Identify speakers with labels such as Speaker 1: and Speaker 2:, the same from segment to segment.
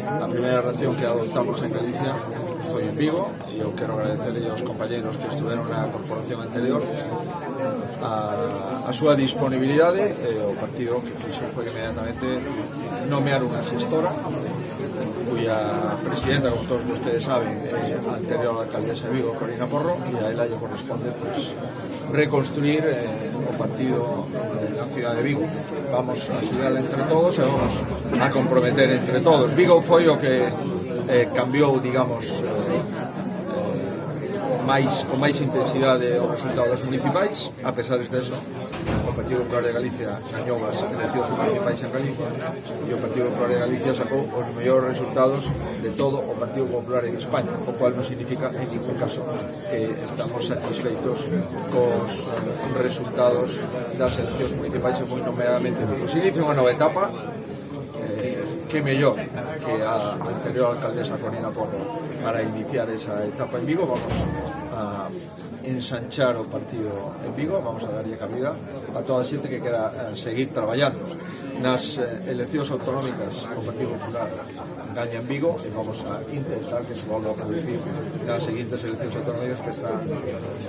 Speaker 1: A primeira reacción que adoptamos en Galicia foi en Vigo, e eu quero agradecerle aos compañeros que estuveron na corporación anterior a súa disponibilidade. O partido que fixo foi que inmediatamente nomear unha xestora cuya presidenta, como todos ustedes saben, é a anterior alcaldesa de Vigo, Corina Porro, e a ela lle corresponde reconstruir o partido na cidade de Vigo. Vamos a axudar entre todos e vamos a comprometer entre todos. Vigo foi o que cambiou, digamos, con máis intensidade o resultado das municipais. A pesar de eso, o Partido Popular de Galicia gañou as eleccións municipais en Galicia e o Partido Popular de Galicia sacou os mellores resultados de todo o Partido Popular en España, o cual non significa en ningún caso que estamos satisfeitos cos resultados das eleccións municipais, e moi nomeadamente se inicia unha nova etapa. Que mellor que a anterior alcaldesa Corina Porro para iniciar esa etapa en Vigo. Vamos a ensanchar o partido en Vigo, vamos a darlle cabida a toda a xente que quera seguir traballando. Nas eleccións autonómicas o Partido Popular gaña en Vigo e vamos a intentar que se volva a producir nas seguintes eleccións autonómicas, que están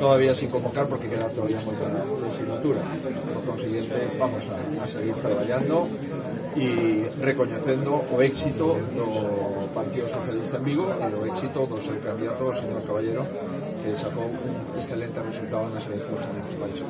Speaker 1: todavía sin convocar porque queda todavía moita legislatura. Por consiguiente, vamos a seguir traballando e recoñecendo o éxito do Partido Socialista en Vigo e o éxito do seu candidato, o señor Caballero, que sacou un excelente resultado nas eleccións municipais.